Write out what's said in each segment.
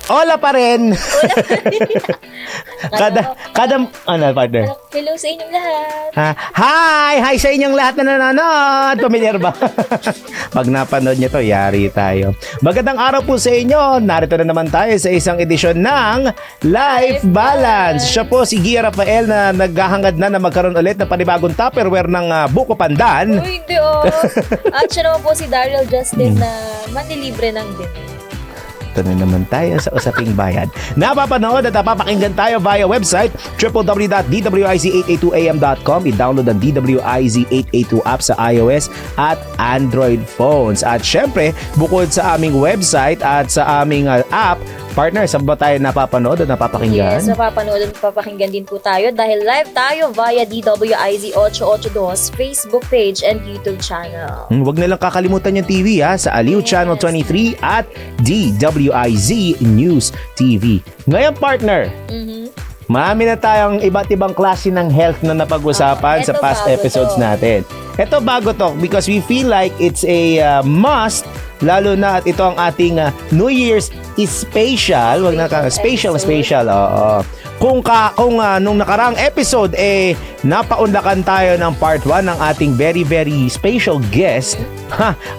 Ola pa rin. Ano, partner? Hello sa inyong lahat. Hi sa inyong lahat na nanonood. Pamilyar ba? Pag napanood nyo to, yari tayo. Magandang araw po sa inyo. Narito na naman tayo sa isang edisyon ng Life Balance. Siya po si Gia Rafael na naghahangad na magkaroon ulit ng panibagong Tupperware ng Buko Pandan. Uy, hindi At siya naman po si Daryl Justin na manilibre ng din. Ito na naman tayo sa Usaping Bayan. Napapanood at napapakinggan tayo via website www.dwiz882am.com. I-download ang DWIZ 882 app sa iOS at Android phones. At syempre, bukod sa aming website at sa aming app, partner, saan ba tayo napapanood at napapakinggan? Yes, napapanood at napapakinggan din po tayo dahil live tayo via DWIZ 882 Facebook page and YouTube channel. Huwag nilang kakalimutan yung TV sa Aliw Channel 23 at DWIZ News TV. Ngayon, partner, marami na tayong iba't ibang klase ng health na napag-usapan sa past episodes natin. Ito bago to because we feel like it's a must, lalo na at ito ang ating New Year's special. Wag na special. Oo. Kung nung nakaraang episode napaunlakan tayo ng part 1 ng ating very very special guest.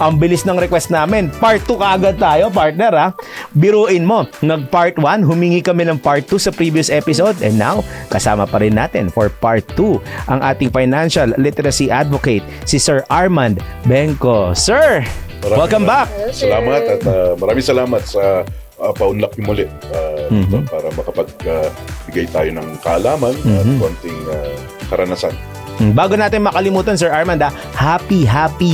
Ang bilis ng request namin. Part 2 kaagad tayo, partner Biruin mo, nag-part 1, humingi kami ng part 2 sa previous episode and now kasama pa rin natin for part 2 ang ating financial literacy advocate, si Sir Armand Benco. Sir, welcome back. Hello, salamat at maraming salamat sa paunlak niyo muli para makapagbigay tayo ng kaalaman at konting karanasan. Bago natin makalimutan, Sir Armand, Happy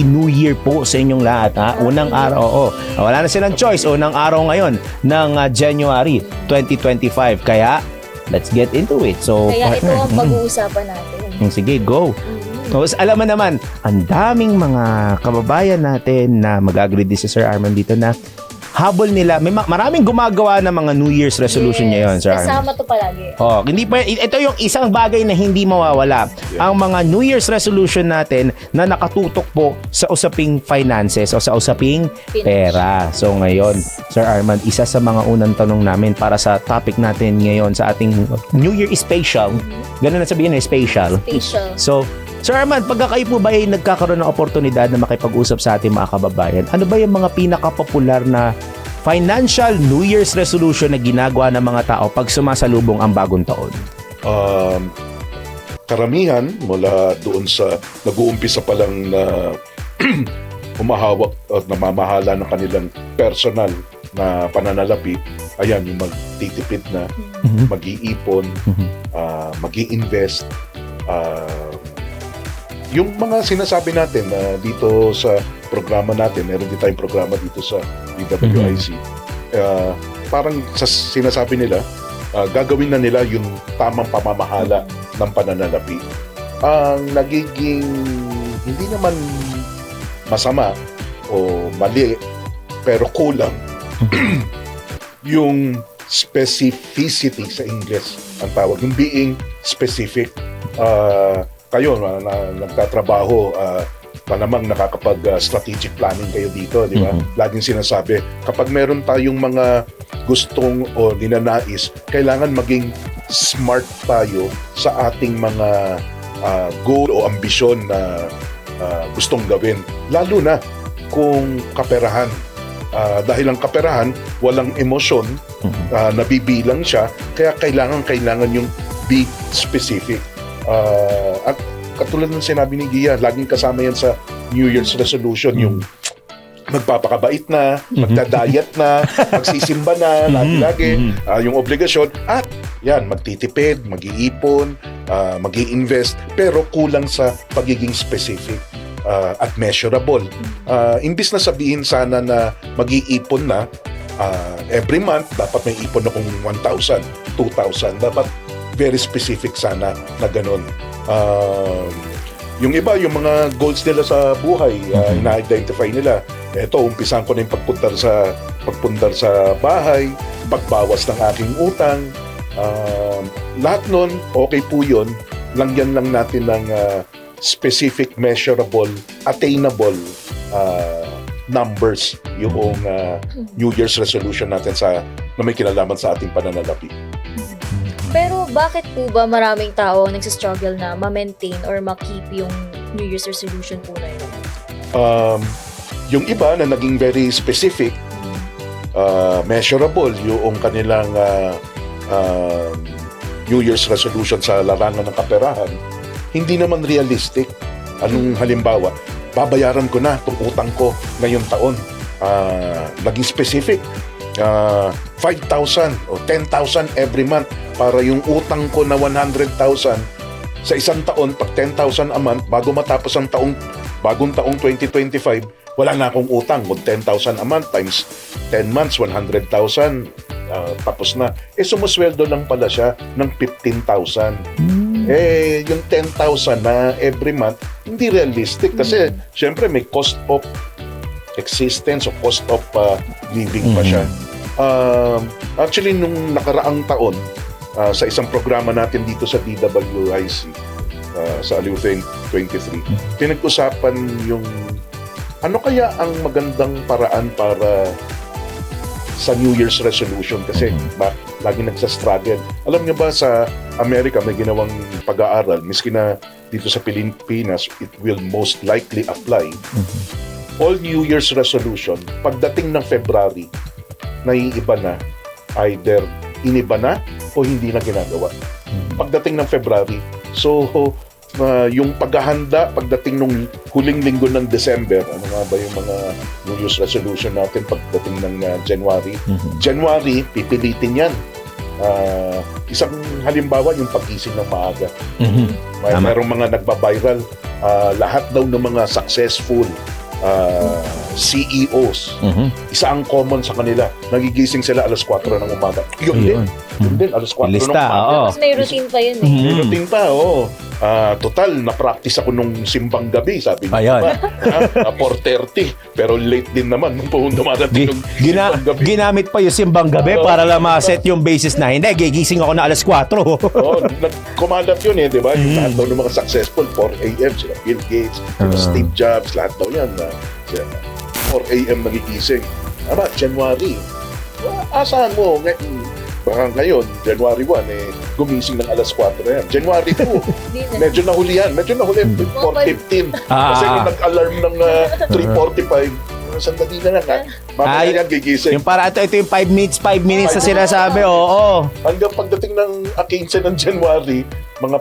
New Year po sa inyong lahat. Unang araw, wala na silang choice. Unang araw ngayon ng January 2025. Kaya, let's get into it. So, kaya partner, ito ang pag-uusapan natin. Sige, go. Tapos alam mo naman, ang daming mga kababayan natin na mag-agree din si Sir Armand dito na habol nila, maraming gumagawa ng mga New Year's resolution ngayon, Sir Armand. Kasama to palagi. Ito yung isang bagay na hindi mawawala. Ang mga New Year's resolution natin na nakatutok po sa usaping finances o sa usaping pera. So ngayon, Sir Armand, isa sa mga unang tanong namin para sa topic natin ngayon sa ating New Year special. Ganun na sabihin, special. So, Sir Armand, pagka kayo po ba ay nagkakaroon ng oportunidad na makipag-usap sa ating mga kababayan, ano ba yung mga pinaka-popular na financial New Year's resolution na ginagawa ng mga tao pag sumasalubong ang bagong taon? Karamihan mula doon sa nag-uumpisa pa lang na humahawak at namamahala ng kanilang personal na pananalapi, ayan, yung magtitipid na, mag-iipon, mag-i-invest, yung mga sinasabi natin dito sa programa natin, meron din tayong programa dito sa DWIC. Parang sa sinasabi nila, gagawin na nila yung tamang pamamahala ng pananalapi. Ang nagiging hindi naman masama o mali, pero kulang yung specificity sa English ang tawag, yung being specific. Kayo na nagtatrabaho, malamang nakakapag-strategic planning kayo dito, di ba? Laging sinasabi, kapag meron tayong mga gustong o ninanais, kailangan maging smart tayo sa ating mga goal o ambisyon na gustong gawin. Lalo na kung kaperahan. Dahil ang kaperahan, walang emosyon, nabibilang siya, kaya kailangan yung be specific. At katulad ng sinabi ni Gia, laging kasama yan sa New Year's resolution, yung magpapakabait na, magda-diet na, magsisimba na, lagi-lagi, yung obligasyon, at yan, magtitipid, mag-iipon, mag-i-invest, pero kulang sa pagiging specific at measurable. Imbis na sabihin sana na mag-iipon na, every month, dapat may ipon akong 1,000, 2,000, dapat very specific sana na ganun. Yung iba, yung mga goals nila sa buhay, ina-identify nila. Eto, umpisan ko na yung pagpundar sa bahay, pagbawas ng aking utang. Lahat nun, okay po yun. Langyan lang natin ng specific, measurable, attainable numbers yung New Year's resolution natin na may kinalaman sa ating pananalapi. Pero bakit po ba maraming tao nagsistruggle na ma-maintain or ma-keep yung New Year's resolution po na yun? Yung iba na naging very specific, measurable yung kanilang New Year's resolution sa larangan ng kaperahan, hindi naman realistic. Anong halimbawa? Babayaran ko na itong utang ko ngayong taon. Naging specific. 5,000 o 10,000 every month para yung utang ko na 100,000 sa isang taon, pag 10,000 a month, bago matapos ang bagong taong 2025, wala na akong utang. 10,000 a month times 10 months, 100,000. Tapos na. Sumusweldo lang pala siya ng 15,000. Yung 10,000 na every month, hindi realistic kasi syempre may cost of existence o cost of living pa siya. Actually, nung nakaraang taon, sa isang programa natin dito sa DWIC, sa Aliw 23, pinag-usapan yung ano kaya ang magandang paraan para sa New Year's resolution kasi lagi nagsa-struggle. Alam niyo ba sa Amerika may ginawang pag-aaral, miski na dito sa Pilipinas, it will most likely apply. All New Year's resolution, pagdating ng February, naiiba na, either iniba na o hindi na ginagawa. Pagdating ng February, so yung paghahanda pagdating nung huling linggo ng December, ano nga ba yung mga New Year's resolution natin pagdating ng January? January, pipilitin yan. Isang halimbawa, yung pagising ng maaga. Mayroong mga nagba-viral, lahat daw ng mga successful CEOs, isa ang common sa kanila, nagigising sila alas 4 ng umaga. Yun din, alas 4 ng umaga. Tapos may routine pa yun May routine pa, oo. Total, na-practice ako nung simbang gabi, sabi niya ba? 4:30, pero late din naman nung dumadating yung simbang gabi. Ginamit pa yung simbang gabi para lang ma-set yung basis na hindi, gigising ako na alas 4. Kumalat yun di ba? Yung lahat daw ng mga successful, 4 a.m. sila Bill Gates, sila Steve Jobs, lahat daw yan. 4 a.m. nagigising. January. Asahan mo, baka ngayon, January 1, gumising ng alas 4 na yan. January 2, medyo nahuli 4:15. Kasi nung nag-alarm ng 3:45, sandali na lang, mamaya yan gigising. Yung para ito yung 5 minutes na sinasabi, oo. Hanggang pagdating ng 15 ng January, mga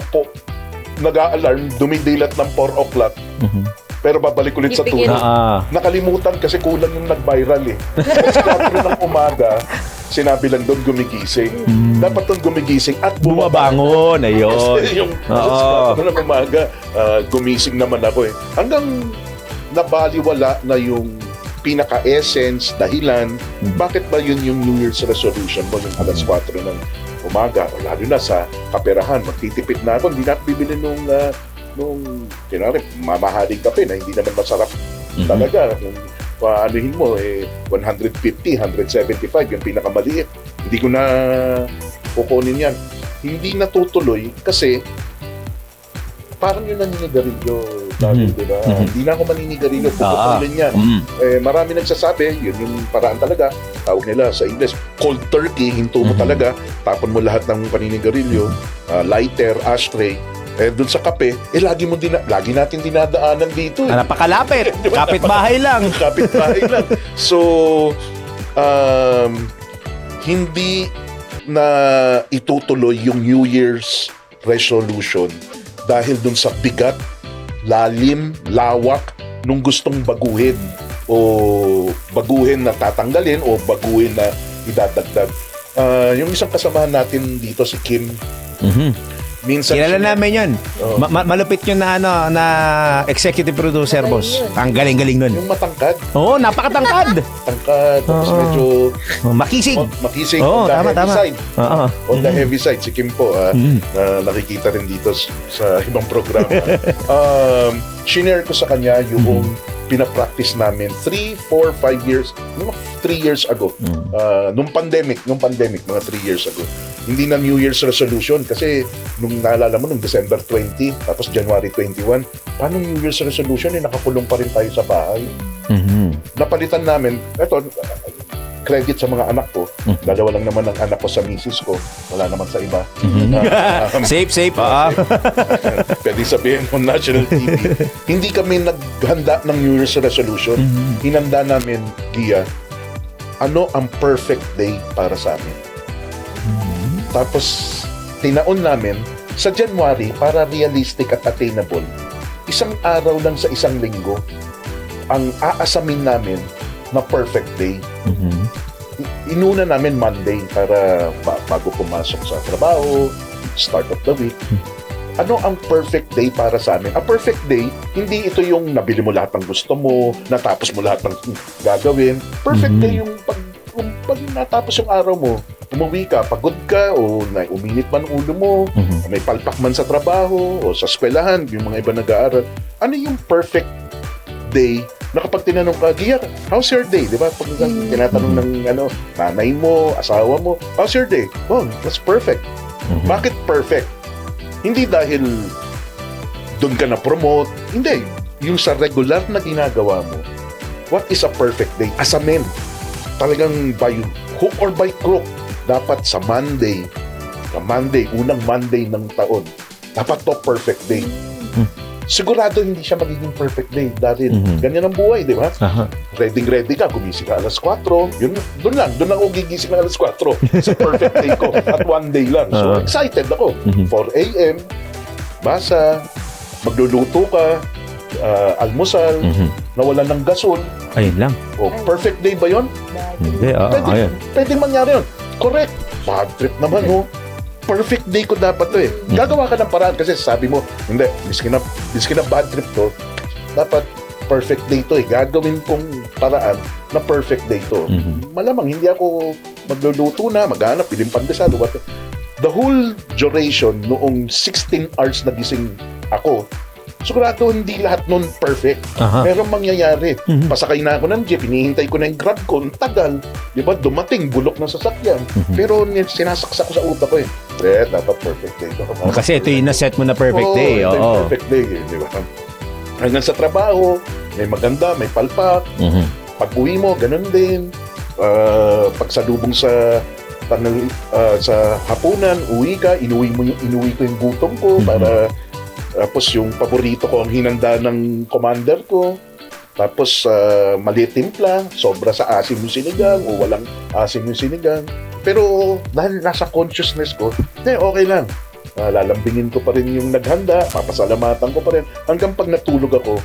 nag-a-alarm, dumidilat ng 4 o'clock. Pero babalik ulit sa tulog. Nakalimutan kasi kulang yung nag-viral Alas 4 ng umaga, sinabi lang doon gumigising. Dapat doon gumigising at bumabangon. Ayun. Yung alas 4 ng umaga, gumising naman ako Hanggang nabaliwala na yung pinaka-essence, dahilan, bakit ba yun yung New Year's resolution mo, yung alas 4 ng umaga, o lalo na sa kaperahan, magtitipid na ako, hindi na bibili nung mamahaling kape na hindi naman masarap talaga. Kung anuhin mo, 150, 175, yung pinakamaliit. Hindi ko na kukunin yan. Hindi natutuloy kasi parang yun naninigarilyo. Diba? Hindi na ako maninigarilyo, puputulin yan. Marami nagsasabi, yun yung paraan talaga. Tawag nila sa English, cold turkey, hinto mo talaga, tapon mo lahat ng paninigarilyo, lighter, ashtray. Dun sa kape, lagi natin dinadaanan dito. Napakalapit. Kapit-bahay lang. Kapit-bahay lang. So, hindi na itutuloy yung New Year's resolution dahil dun sa bigat, lalim, lawak nung gustong baguhin na tatanggalin o baguhin na idadagdag. Yung isang kasamahan natin dito, si Kim, minsan kilala namin yun. Malupit yun na executive producer, boss. Ang galing-galing nun. Yung matangkad. Oo, napakatangkad. Tangkad, tapos medyo makisig. Makisig on the heavy side. On the heavy side, si Kim po, na nakikita rin dito sa ibang programa. Shinare ko sa kanya yung pinapractice namin 3, 4, 5 years, 3 years ago. Nung pandemic, mga 3 years ago. Hindi na New Year's resolution kasi nung naalala mo, nung December 20, tapos January 21, paano New Year's resolution? Nakakulong pa rin tayo sa bahay. napalitan namin, eto, credit sa mga anak ko. Dalawa lang naman ang anak ko sa misis ko. Wala naman sa iba. Safe. Pwede sabihin mo national TV. Hindi kami naghanda ng New Year's resolution. Hinanda namin, Gia, ano ang perfect day para sa amin. Tapos, tinaon namin sa January para realistic at attainable. Isang araw lang sa isang linggo ang aasamin namin na perfect day. Inuna namin Monday para bago pumasok sa trabaho, start of the week. Ano ang perfect day para sa amin? A perfect day, hindi ito yung nabili mo lahat ng gusto mo, natapos mo lahat ng gagawin. Perfect day yung pag natapos yung araw mo, umuwi ka, pagod ka, o uminit man ulo mo, may palpak man sa trabaho, o sa eskwelahan, yung mga iba nag-aaral. Ano yung perfect day na kapag tinanong ka, Gia, how's your day? Di ba? Pag tinatanong ng nanay mo, asawa mo, how's your day? Oh, that's perfect. Bakit perfect? Hindi dahil doon ka na-promote. Hindi. Yung sa regular na ginagawa mo, what is a perfect day? Asamin. Talagang by hook or by crook, dapat sa Monday, unang Monday ng taon, dapat to perfect day. Sigurado hindi siya magiging perfect day dahil ganyan ang buhay, di ba? Ready ka, gumising ka alas 4, doon ako gigising ng alas 4 sa perfect day ko at one day lang. So excited ako. 4 a.m., basa, magluluto ka, almusal, nawalan ng gasol. Ayun lang. O, perfect day ba yun? Hindi, ayun. Pwede mangyari yun. Correct. Bad trip naman, perfect day ko dapat to eh. Gagawa ka ng paraan kasi sabi mo, hindi, miski na bad trip to, dapat perfect day to eh. Gagawin kong paraan na perfect day to. Malamang hindi ako magluluto na, maghanap, piling pandesal, what. The whole duration noong 16 hours na gising ako, sigurado hindi lahat nun perfect. Pero mangyayari. Pasakay na ako ng jeep, hinihintay ko na yung grab ko, ang tagal. Di ba? Dumating, bulok ng sasakyan. Pero sinasaksak ko sa utak ko eh. Dapat perfect day. Kasi ito yung naset mo na perfect day. Ito Oo. yung perfect day. Di ba? Hanggang sa trabaho, may maganda, may palpak. Pag uwi mo, ganun din. Pagsalubong sa hapunan, uwi ka, inuwi ko yung gutom ko para tapos yung paborito ko ang hinanda ng commander ko. Tapos maliit timpla, sobra sa asim yung sinigang o walang asim yung sinigang. Pero dahil nasa consciousness ko, okay lang. Lalambingin ko pa rin yung naghanda, papasalamatan ko pa rin. Hanggang pag natulog ako,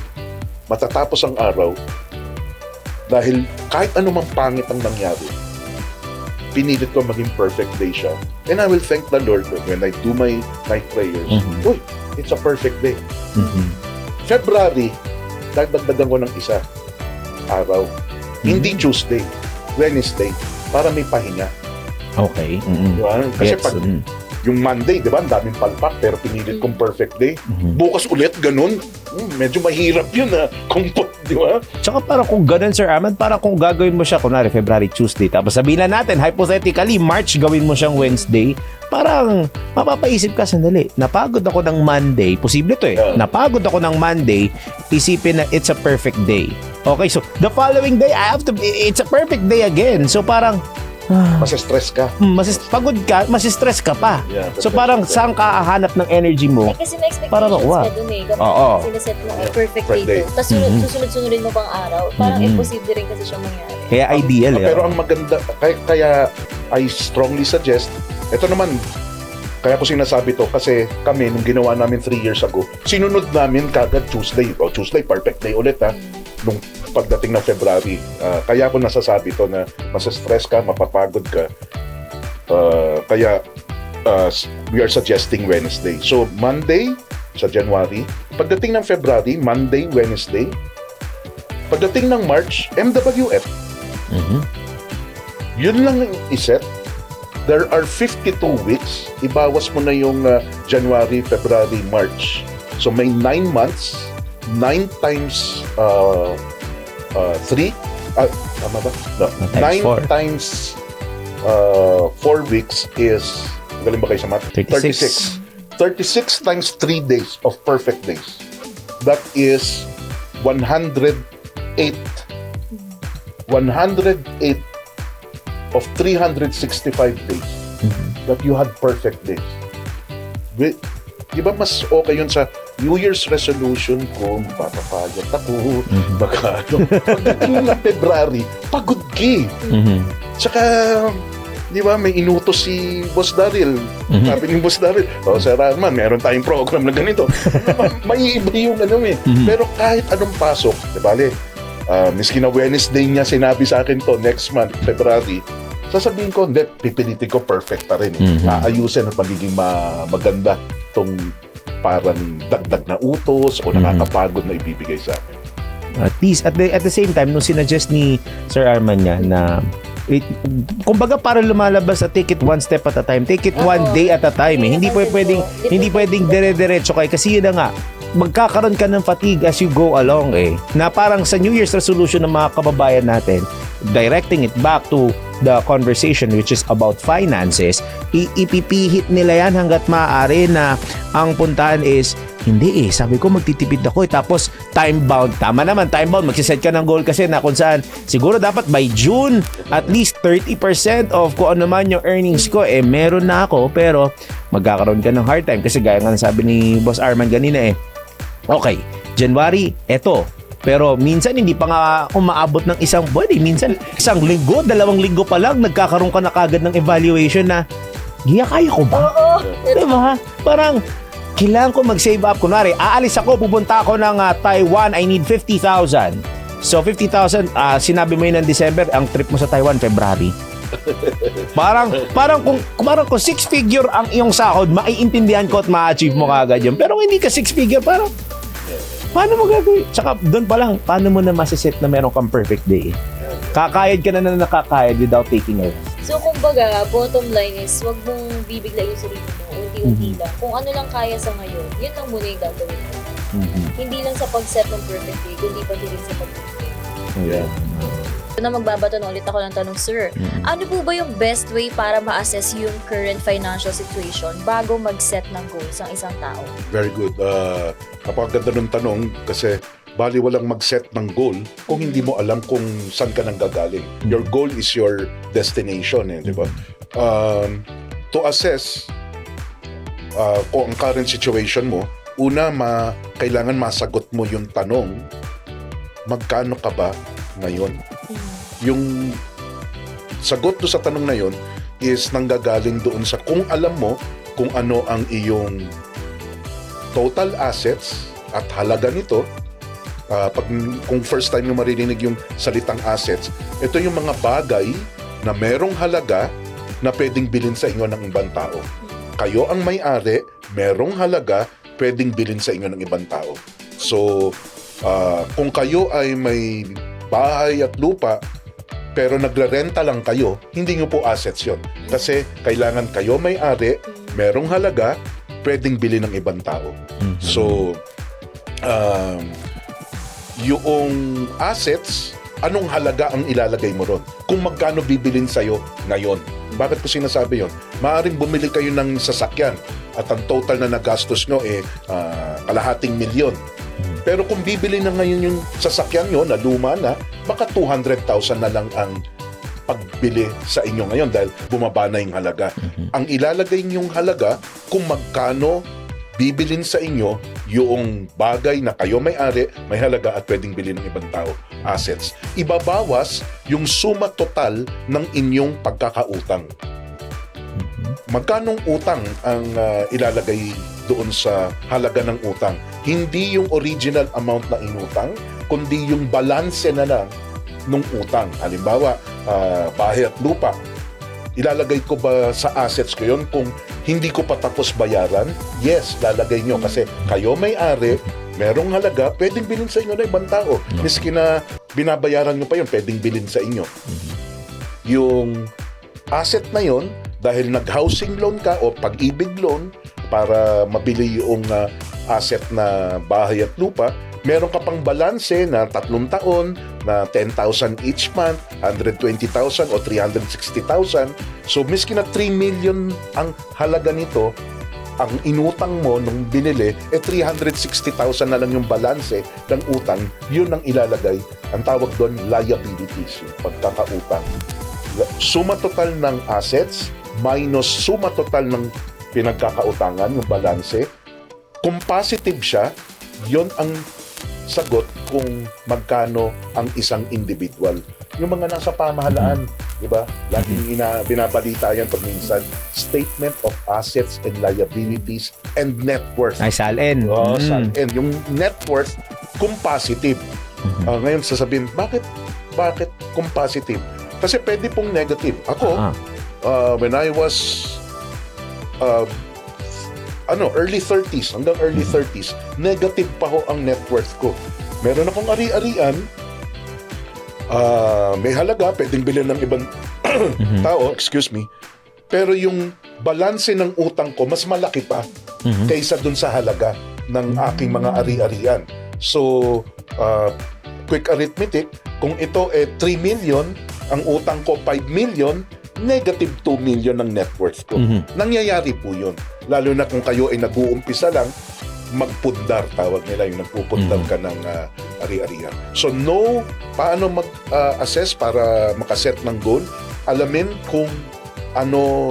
matatapos ang araw, dahil kahit anumang pangit ang nangyari, pinilit ko maging perfect day siya. And I will thank the Lord when I do my night prayers. Uy, it's a perfect day. February, dagdagan ko ng isa araw. Hindi Tuesday, Wednesday, para may pahinga. Okay. Diba? Kasi pag yung Monday, di ba, ang daming palpak, pero pinilit kong perfect day. Bukas ulit, ganun. Medyo mahirap yun kumpot, di ba? Tsaka parang kung ganun, Sir Arman, parang kung gagawin mo siya, kunwari February, Tuesday, tapos sabihin na natin, hypothetically, March gawin mo siyang Wednesday, parang mapapaisip ka, sandali, napagod ako ng Monday, posible to napagod ako ng Monday, isipin na it's a perfect day. Okay, so the following day, it's a perfect day again. So parang, Masistress ka. pagod ka, masistress ka pa. Yeah, So parang saan ka hahanap ng energy mo? Kasi may Para expectations makuha. ka dun eh. Kapag Oo. sinaset mo perfect Perfect day day. to. Tapos susunod-sunodin mo pang araw. Parang imposible rin kasi siya mangyari. Kaya ideal Pero ang maganda, kaya I strongly suggest, ito naman, kaya ko sinasabi to kasi kami, nung ginawa namin 3 years ago, sinunod namin kagad Tuesday. Tuesday, perfect day ulit nung pagdating ng February. Kaya ko nasasabi to na masa-stress ka, mapapagod ka. Kaya we are suggesting Wednesday. So Monday sa January, pagdating ng February, Monday, Wednesday. Pagdating ng March, MWF. Yun lang ang iset. There are 52 weeks. Ibawas mo na yung January, February, March. So may 9 months. 9 times 3. Tama ba? No. Times 9 4. times 4 weeks is, galing ba kayo sa math? 36. 36 times 3 days of perfect days. That is 108 108 of 365 days that you had perfect days. Di ba mas okay yun sa New Year's resolution ko, papapayat ako, baka pagdating ng February, pagod ka. Tsaka, di ba, may inutos si Boss Daryl. Sabi ni Boss Daryl, Sir Arman, meron tayong program na ganito. May iba yung ano eh. Pero kahit anong pasok, di ba, miski na Wednesday niya sinabi sa akin to, next month, February, sasabihin ko, hindi, pipilitin ko perfect pa rin. Ayusin at magiging maganda tong parang dagdag na utos o nakakapagod na ibibigay sa akin. At least, at the same time, nung sinuggest ni Sir Arman niya na kumbaga para lumalabas at take it one step at a time, take it one day at a time. Hindi pwedeng dire-diretso kayo kasi yun na nga, magkakaroon ka ng fatigue as you go along na parang sa New Year's resolution ng mga kababayan natin, directing it back to the conversation which is about finances, ipipihit nila yan hanggat maaari na ang puntahan is hindi sabi ko magtitipid ako tapos time bound, tama naman, time bound, magsiset ka ng goal kasi na kung saan siguro dapat by June at least 30% of kung ano man yung earnings ko meron na ako, pero magkakaroon ka ng hard time kasi gaya nga sabi ni Boss Arman ganina okay, January, eto. Pero minsan hindi pa nga umaabot ng isang buwan. Minsan isang linggo, 2 linggo pa lang, nagkakaroon ka na kagad ng evaluation na, kaya ko ba? Oo. Diba? Parang, kailangan ko mag-save up. Kunwari, aalis ako, pupunta ako ng Taiwan, I need 50,000. So 50,000, sinabi mo yun ng December, ang trip mo sa Taiwan, February. Parang kung 6 figure ang iyong sahod, maiintindihan ko at ma-achieve mo kagad yun. Pero hindi ka 6 figure, parang paano mo gagawin? Tsaka doon pa lang, paano mo na masiset na meron kang perfect day? Kakayad ka na nakakayad without taking a rest. So, kumbaga, bottom line is, wag mong bibigla yung sarili mo, unti-unti lang. Kung ano lang kaya sa ngayon, yun lang muna yung gagawin mo. Hindi lang sa pag-set ng perfect day, kundi pati rin sa pag-perfect. Yeah. So, na magbabato na ulit ako ng tanong, sir, ano po ba yung best way para ma-assess yung current financial situation bago mag-set ng goals ang isang tao? Very good. Napakaganda ng tanong kasi bali walang mag-set ng goal kung hindi mo alam kung saan ka nang gagaling. Your goal is your destination, di ba? To assess kung ang current situation mo, una, kailangan masagot mo yung tanong, magkano ka ba ngayon? Yung sagot do sa tanong na yun is nanggagaling doon sa kung alam mo kung ano ang iyong total assets at halaga nito. Kung first time nyo maririnig yung salitang assets, ito yung mga bagay na merong halaga na pwedeng bilhin sa inyo ng ibang tao. Kayo ang may-ari, merong halaga, pwedeng bilhin sa inyo ng ibang tao. So, kung kayo ay may bahay at lupa, pero nagre-renta lang kayo, hindi nyo po assets yon. Kasi kailangan kayo may-ari, merong halaga, pwedeng bilhin ng ibang tao. So, yung assets, anong halaga ang ilalagay mo ron? Kung magkano bibilin sa'yo ngayon. Bakit ko sinasabi yon? Maaaring bumili kayo ng sasakyan at ang total na nagastos nyo kalahating milyon. Pero kung bibili na ngayon yung sasakyan nyo na luma na, baka 200,000 na lang ang pagbili sa inyo ngayon dahil bumaba na yung halaga. Ang ilalagay nyong halaga kung magkano bibilin sa inyo yung bagay na kayo may-ari, may halaga at pwedeng bilhin ng ibang tao, assets. Ibabawas yung suma total ng inyong pagkakautang. Magkanong utang ang ilalagay doon sa halaga ng utang? Hindi yung original amount na inutang, kundi yung balanse na lang ng utang. Halimbawa, bahay at lupa. Ilalagay ko ba sa assets ko yun kung hindi ko pa tapos bayaran? Yes, lalagay nyo kasi kayo may-ari, merong halaga, pwedeng bilhin sa inyo na ibang tao. Miski na binabayaran nyo pa yun, pwedeng bilhin sa inyo. Yung asset na yun, dahil nag-housing loan ka o pag-ibig loan para mabili yung asset na bahay at lupa, meron ka pang balanse na 3 taon na 10,000 each month, 120,000 o 360,000. So, miski na 3 million ang halaga nito, ang inutang mo nung binili, 360,000 na lang yung balanse ng utang, yun ang ilalagay. Ang tawag doon, liabilities, yung pagkakautang. Suma total ng assets minus suma total ng pinagkakautangan, yung balanse. Kung positive siya, yun ang sagot kung magkano ang isang individual. Yung mga nasa pamahalaan, di ba? Laging binabalita yan pag minsan, statement of assets and liabilities and net worth. Ay, SALN. SALN. Yung net worth, kung positive. Ngayon sasabihin, bakit kung positive? Kasi pwede pong negative. Ako, when I was early 30s, hanggang early 30s, negative pa ho ang net worth ko. Meron akong ari-arian, may halaga, pwedeng bilhin ng ibang tao, excuse me, pero yung balanse ng utang ko, mas malaki pa kaysa dun sa halaga ng aking mga ari-arian. So, quick arithmetic, kung ito 3 million, ang utang ko 5 million, negative 2 million ng net worth ko. Nangyayari po yun. Lalo na kung kayo ay nag-uumpisa lang, magpundar, tawag nila, yung nagpupundar ka ng ari-arian. So, paano mag-assess para makaset ng goal? Alamin kung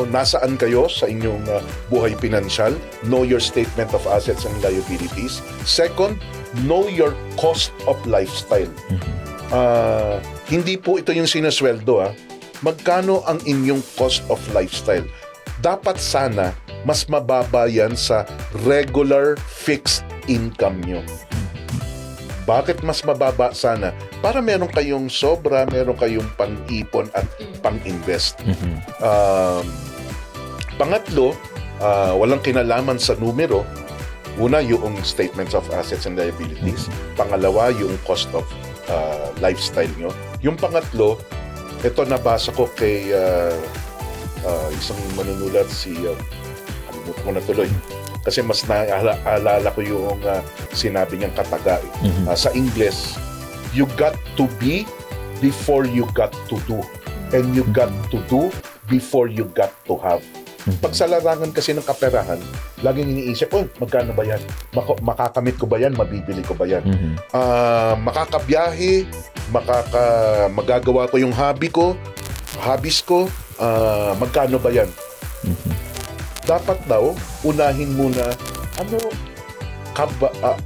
nasaan kayo sa inyong buhay pinansyal. Know your statement of assets and liabilities. Second, know your cost of lifestyle. Hindi po ito yung sinasweldo, magkano ang inyong cost of lifestyle? Dapat sana mas mababa yan sa regular fixed income nyo. Bakit mas mababa sana? Para meron kayong sobra, meron kayong pang-ipon at pang-invest. Pangatlo, walang kinalaman sa numero. Una, yung statements of assets and liabilities. Pangalawa, yung cost of lifestyle nyo. Yung pangatlo, ito nabasa ko kay isang manunulat, alimutan ko na tuloy. Kasi mas naalala ko yung sinabi niyang kataga. Sa Ingles, you got to be before you got to do. And you got to do before you got to have. Pag sa larangan kasi ng kaperahan, laging iniisip, magkano ba yan? Makakamit ko ba yan? Mabibili ko ba yan? Makakabiyahe, magagawa ko yung hobbies ko, magkano ba yan? Dapat daw, unahin muna,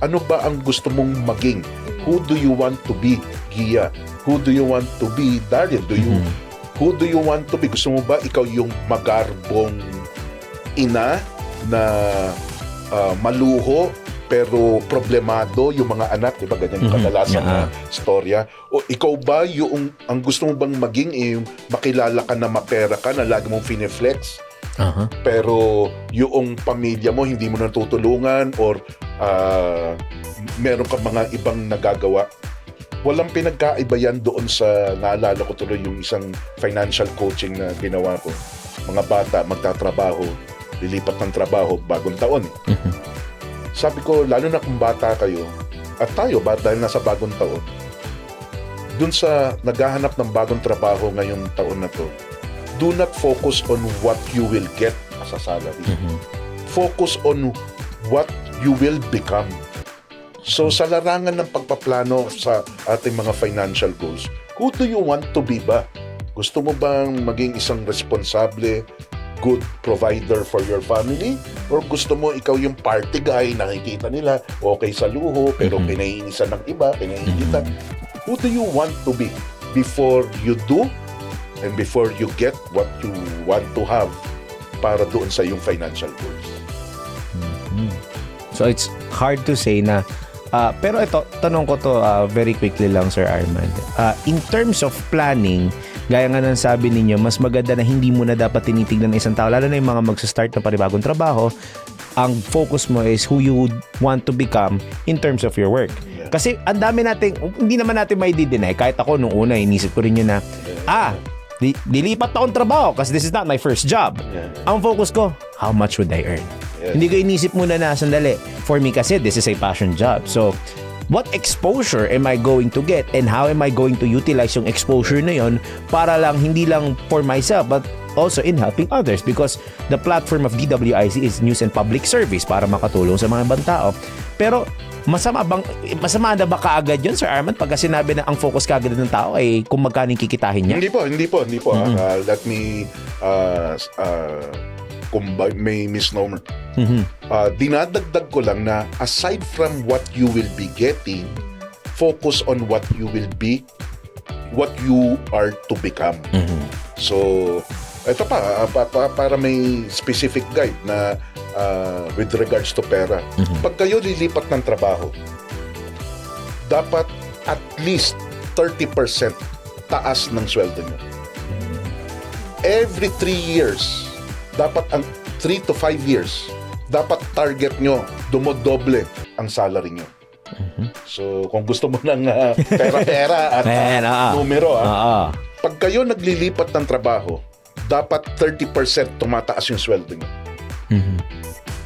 ano ba ang gusto mong maging? Who do you want to be, Gia? Who do you want to be, Daryl? Who do you want to be? Gusto mo ba ikaw yung magarbong ina na maluho pero problemado yung mga anak, di ba? Ganyan yung kadalasan na storya. O ikaw ba yung, ang gusto mo bang maging yung makilala ka na mapera ka na lagi mong fineflex? Pero yung pamilya mo hindi mo natutulungan or meron ka mga ibang nagagawa. Walang pinagkaiba yan doon sa, naalala ko tuloy yung isang financial coaching na ginawa ko. Mga bata, magtatrabaho, lilipat ng trabaho, bagong taon. Sabi ko, lalo na kung bata kayo, at tayo, dahil nasa bagong taon, dun sa naghahanap ng bagong trabaho ngayong taon na to, do not focus on what you will get as a salary. Focus on what you will become. So sa larangan ng pagpaplano sa ating mga financial goals, who do you want to be ba? Gusto mo bang maging isang responsable, good provider for your family? Or gusto mo ikaw yung party guy, nakikita nila, okay sa luho, pero pinaiinisan ng iba, pinaiinitan? Who do you want to be before you do and before you get what you want to have para doon sa yung financial goals? So it's hard to say na pero ito, tanong ko to very quickly lang, Sir Armand. In terms of planning, gaya nga ng sabi ninyo, mas maganda na hindi mo na dapat tinitignan ng isang tao, lalo na yung mga magsa-start ng panibagong trabaho, ang focus mo is who you would want to become in terms of your work. Kasi ang dami natin, hindi naman natin may deny. Kahit ako nung una, inisip ko rin yun na, dilipat akong trabaho kasi this is not my first job. Ang focus ko, how much would I earn? Hindi ko inisip muna na, sandali, for me kasi this is a passion job. So, what exposure am I going to get and how am I going to utilize yung exposure na yon para lang, hindi lang for myself, but also in helping others because the platform of DWIZ is news and public service para makatulong sa mga ibang tao. Pero masama na ba kaagad yun, Sir Arman, pagka sinabi na ang focus kaagad ng tao ay kung magkano yung kikitahin niya? Hindi po. Let me kung may misnomer. Dinadagdag ko lang na aside from what you will be getting, focus on what you are to become. So, ito para may specific guide na with regards to pera. Pag kayo lilipat ng trabaho, dapat at least 30% taas ng sweldo nyo. Every 3 years, dapat ang 3 to 5 years, dapat target nyo, dumodoble ang salary nyo. So, kung gusto mo ng pera-pera at numero, pag kayo naglilipat ng trabaho, dapat 30% tumataas yung sweldo nyo.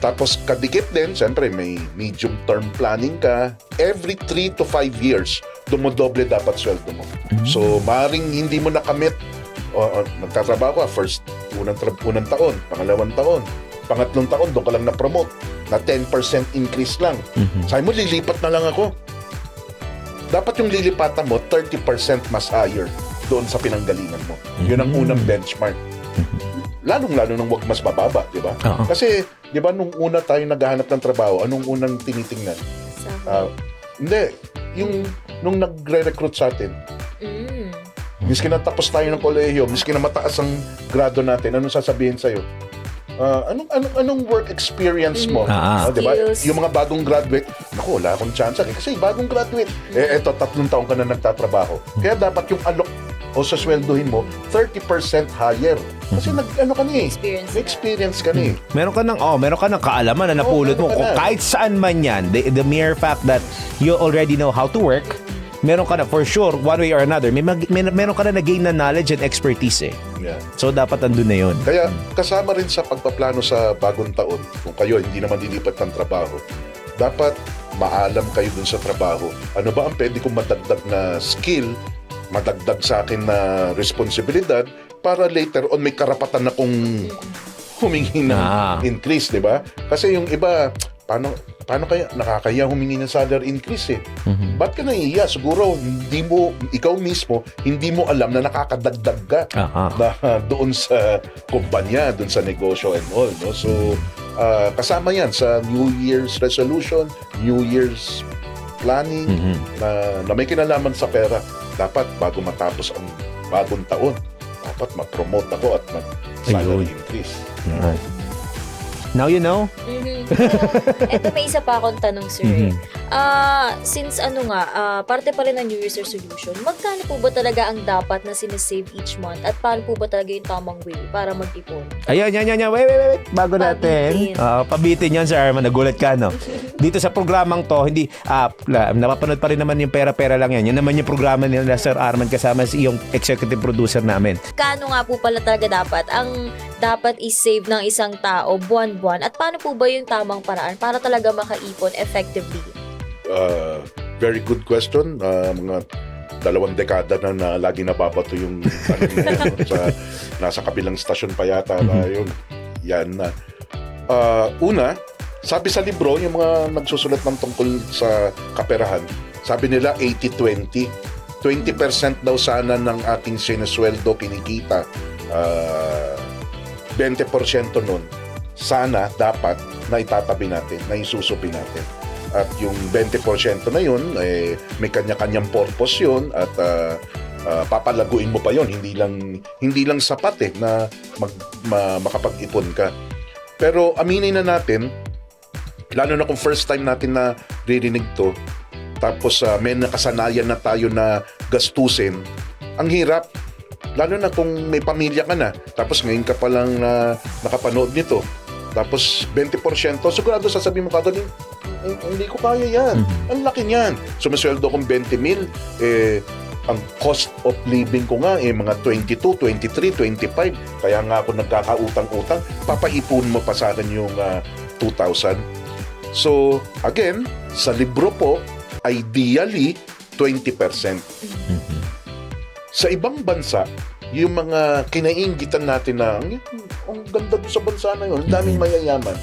Tapos, kadikit din, siyempre, may medium-term planning ka. Every 3 to 5 years, dumodoble dapat sweldo mo. So, maaaring hindi mo nakamit, nagtatrabaho ka, unang taon, pangalawang taon, pangatlong taon, doon ka lang na-promote, na 10% increase lang. Sabi mo, lilipat na lang ako. Dapat yung lilipatan mo, 30% mas higher doon sa pinanggalingan mo. Yun ang unang benchmark. Lalong-lalo nang wag mas bababa, di ba? Kasi, di ba, nung una tayo naghahanap ng trabaho, anong unang tinitingnan? Hindi. Nung nagre-recruit sa atin, miski na tapos tayo ng kolehiyo, miski na mataas ang grado natin, anong sasabihin sa'yo? Anong work experience mo? Diba? Yung mga bagong graduate, naku, wala akong chance. Kasi bagong graduate, eto, 3 taon ka na nagtatrabaho. Kaya dapat yung alok o sa sweldohin mo, 30% higher. Kasi experience ka ni. Meron ka ng kaalaman na napulot mo. Kung kahit saan man yan, the mere fact that you already know how to work, meron ka na, for sure, one way or another, meron ka na na-gain na knowledge and expertise eh. Yeah. So, dapat andun na yun. Kaya, kasama rin sa pagpaplano sa bagong taon, kung kayo hindi naman lilipat ng trabaho, dapat maalam kayo dun sa trabaho. Ano ba ang pwede kong madagdag na skill, madagdag sa akin na responsibilidad, para later on may karapatan na kung humingi ng increase, di ba? Kasi yung iba, paano kaya nakakaya humingi ng salary increase eh? Ba't ka naiiya? Siguro ikaw mismo hindi mo alam na nakakadagdag ka na doon sa kumpanya, doon sa negosyo and all, no? So kasama yan sa New Year's resolution, New Year's planning na may kinalaman sa pera. Dapat bago matapos ang bagong taon, dapat ma-promote ako at mag-salary increase. Now you know? Pero, eto may isa pa akong tanong, sir. Since parte pa rin ng New Year's resolution, magkano po ba talaga ang dapat na sinesave each month? At paano po ba talaga yung tamang way para mag-ipon? Ayan. Wait. Bago natin. Pabitin yan, Sir Arman. Nagulat ka, no? Dito sa programang to, hindi, napapanood pa rin naman yung pera-pera lang yan. Yan naman yung programa nila, Sir Arman, kasama yung executive producer namin. Kano nga po pala talaga dapat is-save ng isang tao buwan-buwan? At paano po ba yung tamang paraan para talaga makaipon effectively? Very good question. Mga 2 dekada na lagi nababato yung nasa kabilang stasyon pa yata yun. Yan na. Una, sabi sa libro, yung mga nagsusulat ng tungkol sa kaperahan, sabi nila 80-20. 20% daw sana ng ating sinusweldo kinikita. 20% nun, sana dapat na itatabi natin, na isusupi natin. At yung 20% na yun, may kanya-kanyang purpose yun at papalaguin mo pa yun. Hindi lang sapat na makapag-ipon ka. Pero aminin na natin, lalo na kung first time natin na ririnig to, tapos may nakasanayan na tayo na gastusin, ang hirap. Lalo na kung may pamilya ka na, tapos ngayon ka pa lang nakapanood nito, tapos 20%, sigurado sasabihin mo kagad, hindi ko kaya yan. Ang laki niyan. Sumasweldo kong 20,000, ang cost of living ko nga mga 22, 23, 25. Kaya nga ako nagkakautang-utang, papaipon mo pa sa akin yung 2,000. So, again, sa libro po, ideally, 20%. Sa ibang bansa, yung mga kinainggitan natin na ang ganda doon sa bansa na yun, ang daming mayayaman.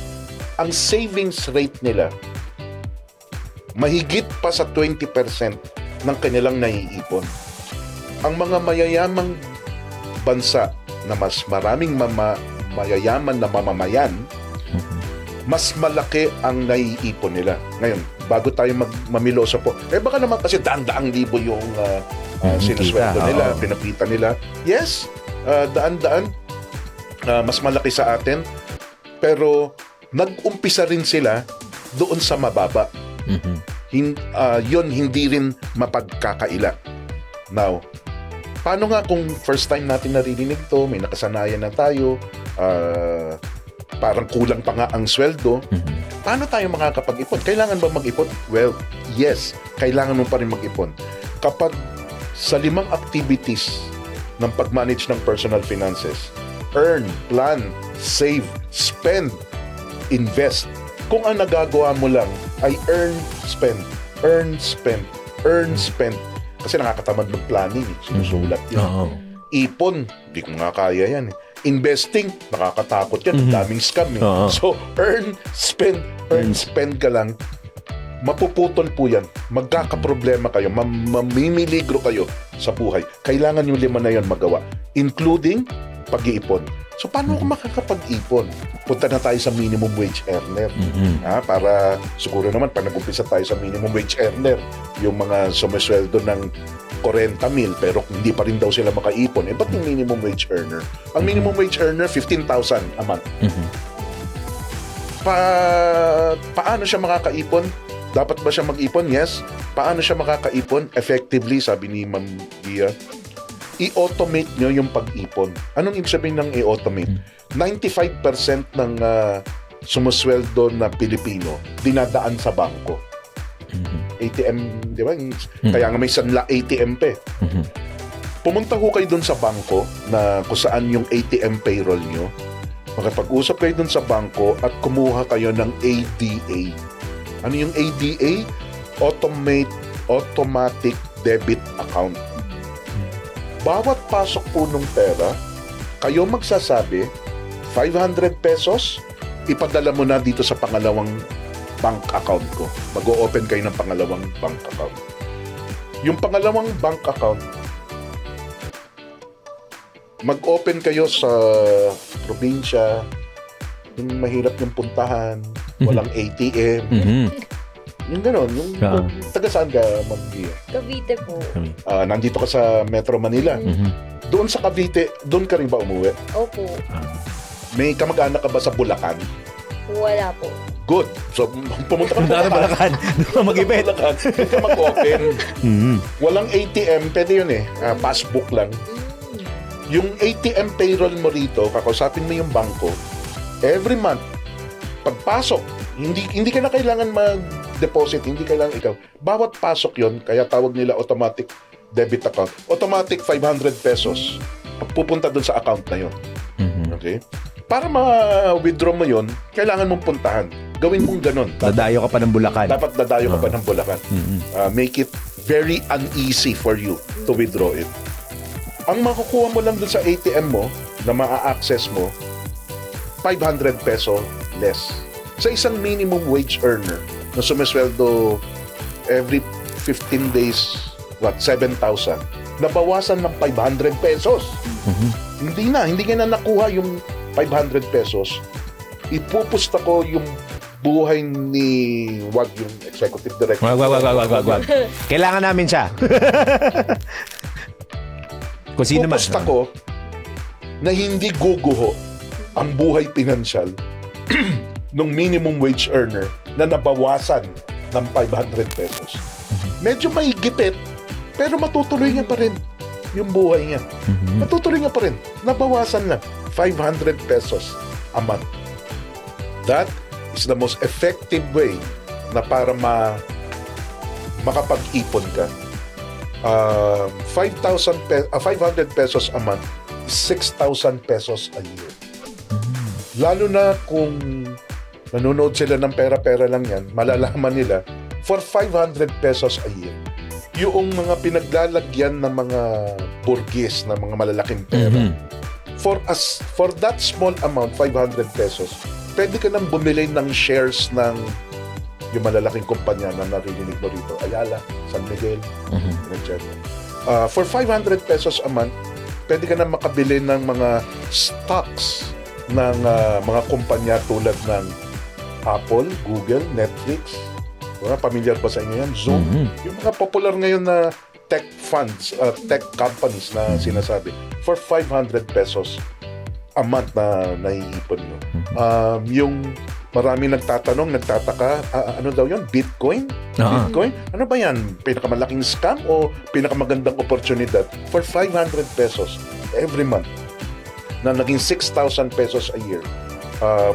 Ang savings rate nila mahigit pa sa 20% ng kanilang naiipon. Ang mga mayayamang bansa na mas maraming mayayaman na mamamayan, mas malaki ang naiipon nila. Ngayon, bago tayo mamiloso po, baka naman kasi daan-daang libo yung sinusweldo kita, nila, oo. pinapita nila. Yes, daan-daan, mas malaki sa atin, pero nag-umpisa rin sila doon sa mababa. Yun hindi rin mapagkakaila. Now, paano nga kung first time natin naririnig to, may nakasanayan na tayo, parang kulang pa nga ang sweldo, paano tayo makakapag-ipon? Kailangan ba mag-ipon? Well, yes, kailangan mo pa rin mag-ipon. Kapag sa 5 activities ng pag-manage ng personal finances, earn, plan, save, spend, invest. Kung ang nagagawa mo lang ay earn, spend, earn, spend, earn, spend, kasi nakakatamad mag-planning, sinusulat yun. Oo. Ipon, hindi ko nga kaya yan. Investing, nakakatakot yan. Ang daming scam eh. Oo. So, earn, spend ka lang. Mapuputol po yan. Magkakaproblema kayo. Mamimiligro kayo sa buhay. Kailangan yung 5 na yan magawa. Including pag-iipon. So, paano ako makakapag-ipon? Punta na tayo sa minimum wage earner. Para siguro naman, pag nag-umpisa tayo sa minimum wage earner, yung mga sumasweldo ng 40,000 pero hindi pa rin daw sila makaipon. Ba't yung minimum wage earner? Ang minimum wage earner, 15,000 a month. Paano siya makakaipon? Dapat ba siya mag-ipon? Yes. Paano siya makakaipon? Effectively, sabi ni Ma'am Gia, i-automate nyo yung pag-ipon. Anong ibig sabihin ng i-automate? 95% ng sumusweldo na Pilipino dinadaan sa bangko. ATM, di ba? Kaya nga may sanla ATM pa eh. Pumunta ho kayo dun sa bangko na kung saan yung ATM payroll nyo. Makipag-usap kayo dun sa bangko at kumuha kayo ng ADA. Ano yung ADA? Automatic Debit Account. Bawat pasok po ng pera, kayo magsasabi, 500 pesos, ipadala mo na dito sa pangalawang bank account ko. Mag-o-open kayo ng pangalawang bank account. Yung pangalawang bank account, mag-open kayo sa probinsya, yung mahirap yung puntahan, walang ATM. Yung gano'n, yung taga saan ka, Ma'am Gia? Cavite po. Nandito ka sa Metro Manila. Doon sa Cavite, doon ka rin ba umuwi? Opo. May kamag-anak ka ba sa Bulacan? Wala po. Good. So, pumunta ka Punta ka sa Bulacan. Doon ka mag-ipit. Bulacan. Doon ka mag-open. Walang ATM, pwede yun eh. Passbook lang. Yung ATM payroll mo rito, kakausapin mo yung bangko, every month, pagpasok, hindi ka na kailangan mag-deposit, hindi kailangan ikaw. Bawat pasok yon, kaya tawag nila automatic debit account. Automatic 500 pesos. Pupunta dun sa account na yon. Okay? Para ma-withdraw mo yon, kailangan mong puntahan. Gawin mong ganun. Dadayo ka pa ng Bulacan. Dapat dadayo ka pa ng Bulacan. Make it very uneasy for you to withdraw it. Ang makukuha mo lang dun sa ATM mo, na ma-access mo, 500 peso less. Sa isang minimum wage earner na sumisweldo every 15 days, 7,000, nabawasan ng 500 pesos. Hindi ka na nakuha yung 500 pesos. Ipupusta ko yung buhay ni wag yung executive director. Wag. Kailangan namin siya. Kung sino man. Pupusta ko na hindi guguho ang buhay pinansyal ng minimum wage earner na nabawasan ng 500 pesos. Medyo may gipit, pero matutuloy niya pa rin yung buhay niya. Matutuloy niya pa rin. Nabawasan lang 500 pesos a month. That is the most effective way na para makapag-ipon ka. 500 pesos a month is 6,000 pesos a year. Lalo na kung nanonood sila ng pera-pera lang yan, malalaman nila, for 500 pesos a year, yung mga pinaglalagyan ng mga burgess na mga malalaking pera. Mhm. For that small amount, 500 pesos, pwede ka nang bumili ng shares ng yung malalaking kumpanya na naririnig mo rito. Ayala, San Miguel, etc. For 500 pesos a month, pwede ka nang makabili ng mga stocks ng mga kumpanya tulad ng Apple, Google, Netflix. Pamilyar ba sa inyo yan? Zoom. Yung mga popular ngayon na tech funds, tech companies na sinasabi. For 500 pesos a month na naiipon nyo. Yung marami nagtataka, ano daw yun? Bitcoin? Bitcoin? Ano ba yan? Pinakamalaking scam o pinakamagandang oportunidad? For 500 pesos every month na naging 6,000 pesos a year.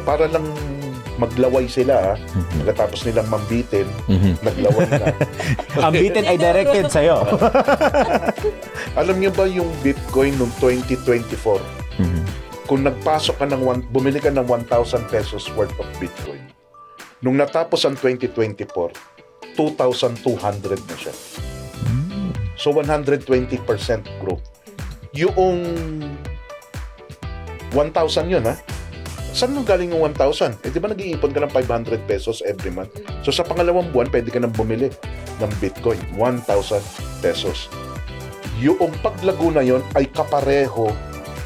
Para lang maglaway sila, pagkatapos nilang mambitin, naglaway na. Ang bitin ay directed sa'yo. Alam niyo ba yung Bitcoin noong 2024? Kung nagpasok ka bumili ka ng 1,000 pesos worth of Bitcoin, nung natapos ang 2024, 2,200 na siya. So 120% growth. Yung 1,000 yun, ha? Saan nung galing yung 1,000? Di ba nag-iipon ka ng 500 pesos every month? So sa pangalawang buwan, pwede ka nang bumili ng Bitcoin, 1,000 pesos. Yung paglago na yon ay kapareho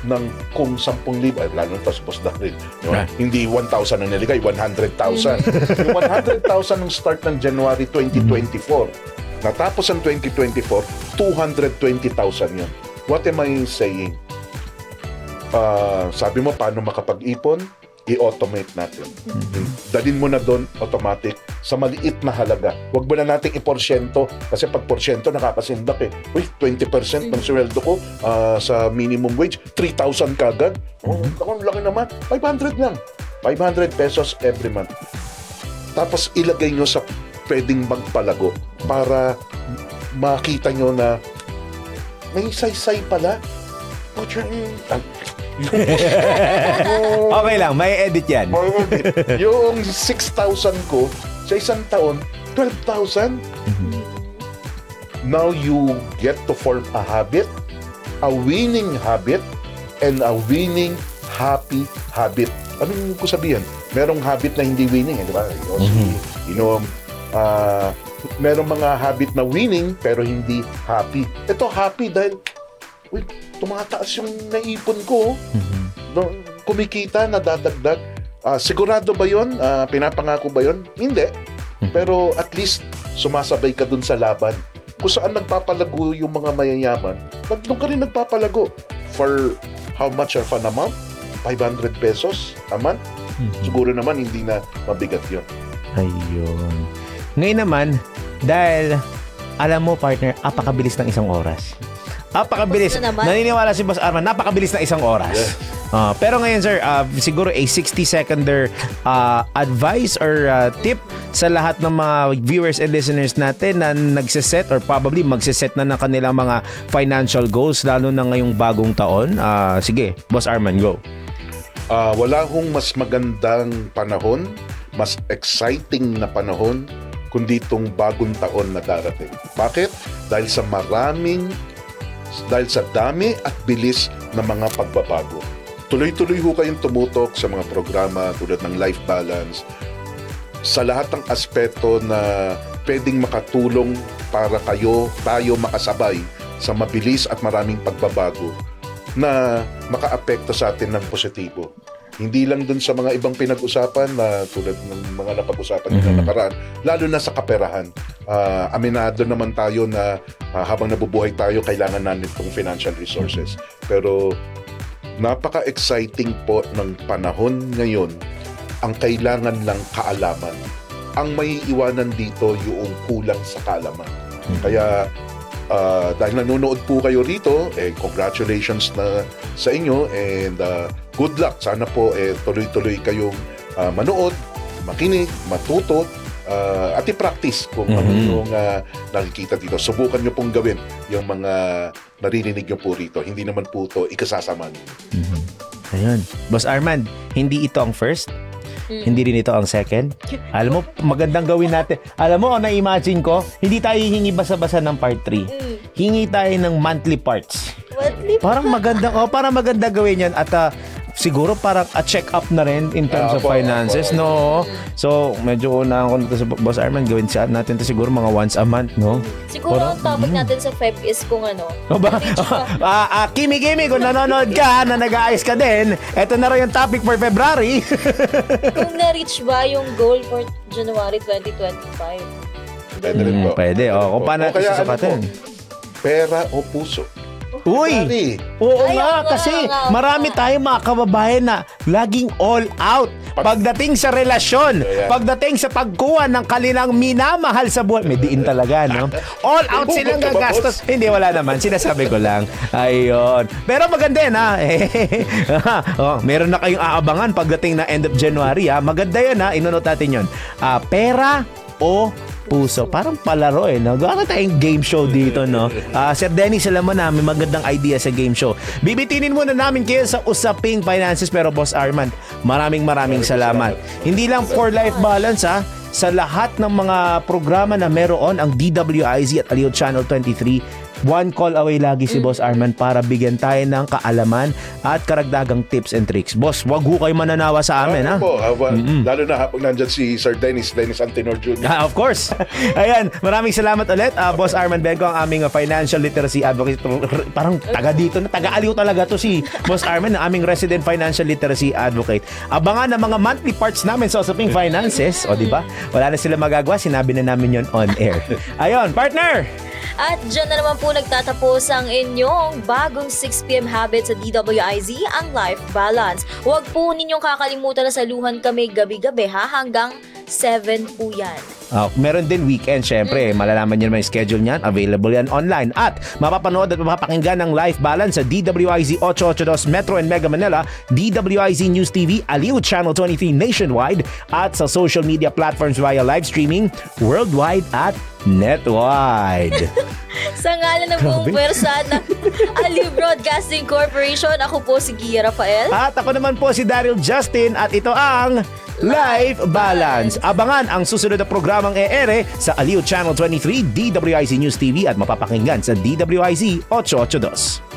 ng kung 10,000, lalo na sa Boss Daryl. Hindi 1,000 ang niligay, 100,000. Yung 100,000 nung start ng January 2024. Natapos ang 2024, 220,000 yun. What am I saying? Sabi mo, paano makapag-ipon? I-automate natin. Dalin mo na doon, automatic, sa maliit na halaga. Huwag mo na nating i-porsyento kasi pag porsyento, nakakasindak eh. Uy, 20% ng sweldo ko sa minimum wage, 3,000 kagad. Laki naman. 500 lang. 500 pesos every month. Tapos ilagay nyo sa pwedeng magpalago para makita nyo na may saysay pala. Okay lang, may edit yan. Yung 6,000 ko sa isang taon, 12,000. Now you get to form a habit, a winning habit, and a winning happy habit. Anong ko sabihin? Merong habit na hindi winning, di ba? Merong mga habit na winning pero hindi happy. Ito happy dahil tumataas yung naipon ko. Kumikita, nadadagdag. Sigurado ba yun? Pinapangako ba yun? Hindi. Pero at least sumasabay ka dun sa laban. Kung saan nagpapalago yung mga mayayaman, doon ka rin nagpapalago. For how much of an amount? 500 pesos a month? Siguro naman hindi na mabigat yun. Ayun. Ngayon naman, dahil alam mo partner, apakabilis ng isang oras. Apakabilis. Tapos na naman. Naniniwala si Boss Arman, napakabilis na isang oras. Yes. Pero ngayon sir, siguro a 60-seconder advice or tip sa lahat ng mga viewers and listeners natin na nagsiset or probably magsiset na ng kanilang mga financial goals lalo na ngayong bagong taon. Sige, Boss Arman, go. Wala hong mas magandang panahon, mas exciting na panahon kundi itong bagong taon na darating. Bakit? Dahil sa dami at bilis ng mga pagbabago. Tuloy-tuloy ho kayong tumutok sa mga programa tulad ng life balance, sa lahat ng aspeto na pwedeng makatulong para tayo makasabay sa mabilis at maraming pagbabago na makaapekto sa atin ng positibo. Hindi lang dun sa mga ibang pinag-usapan na tulad ng mga napag-usapan na nakaraan, lalo na sa kaperahan. Aminado naman tayo na habang nabubuhay tayo, kailangan natin itong financial resources. Pero napaka-exciting po ng panahon ngayon, ang kailangan lang kaalaman. Ang may iwanan dito yung kulang sa kaalaman. Kaya dahil nanonood po kayo rito, congratulations na sa inyo and good luck. Sana po tuloy-tuloy kayong manood, makinig, matuto at i-practice kung ano yung nakikita dito. Subukan nyo pong gawin yung mga naririnig nyo po rito. Hindi naman po ito ikasasama nyo. Ayun. Boss Arman, hindi ito ang first, Hindi rin ito ang second. Alam mo, magandang gawin natin. Alam mo, na-imagine ko, hindi tayo hihingi basa-basa ng part 3. Hingi tayo ng monthly parts. Parang magandang gawin yan. At siguro parang a check-up na rin in terms of finances, no? So, medyo unahan ko nito sa Boss Arman, gawin siya natin to siguro mga once a month, no? Siguro ang topic natin sa Feb is kung ano. Kimi, kung nanonood ka, na nag-aayos ka din, eto na rin yung topic for February. Kung na-reach ba yung goal for January 2025? Pwede rin po. Pwede, kung paano natin kaya susukatin. Pera o puso? Uy! Pwede. Oo Ay, nga, oo nga, kasi oo nga. marami tayong mga kababayan na laging all out pagdating sa relasyon, Ayan. pagdating sa pagkuha ng kanilang minamahal sa buhay. May diin talaga, no? All out silang gagastos. Hindi, wala naman. Sinasabi ko lang. Ayun. Pero maganda yan, ha? Meron na kayong aabangan pagdating na end of January, ha? Maganda yan, ha? Inunod natin yun. Pera o puso. Parang palaro no? Gawa tayong game show dito, no? Sir Dennis, alam mo na, may magandang idea sa game show. Bibitinin muna namin kayo sa Usaping Finances, pero Boss Arman, maraming salamat. Hindi lang for life balance, ha? Sa lahat ng mga programa na meron ang DWIZ at Aliw Channel 23, one call away lagi si Boss Arman para bigyan tayo ng kaalaman at karagdagang tips and tricks. Boss, wag ho kayo mananawa sa amin, ha? Po, lalo na pag nandyan si Sir Dennis Antenor Jr. Of course. Ayan, maraming salamat ulit. Boss Arman Benco, ang aming financial literacy advocate. Parang taga dito na, taga-aliw talaga to si Boss Arman, ang aming resident financial literacy advocate. Abangan ang mga monthly parts namin sa Usaping Finances. O, di ba? Wala na sila magagawa. Sinabi na namin yon on air. Ayon, partner! At dyan na naman po nagtatapos ang inyong bagong 6pm habit sa DWIZ, ang Life Balance. Huwag po ninyong kakalimutan na saluhan kami gabi-gabi, ha? Hanggang 7 po yan. Meron din weekend, syempre. Malalaman nyo naman yung schedule niyan. Available yan online. At mapapanood at mapapakinggan ng Life Balance sa DWIZ 882 Metro and Mega Manila, DWIZ News TV, Aliw Channel 23 nationwide, at sa social media platforms via live streaming worldwide at netwide. Sa ngalan ng buong pwersa ng Aliw Broadcasting Corporation, ako po si Gia Rafael. At ako naman po si Daryl Justin, at ito ang Life Balance. Abangan ang susunod na programang e-ere sa Aliw Channel 23, DWIZ News TV, at mapapakinggan sa DWIZ 882.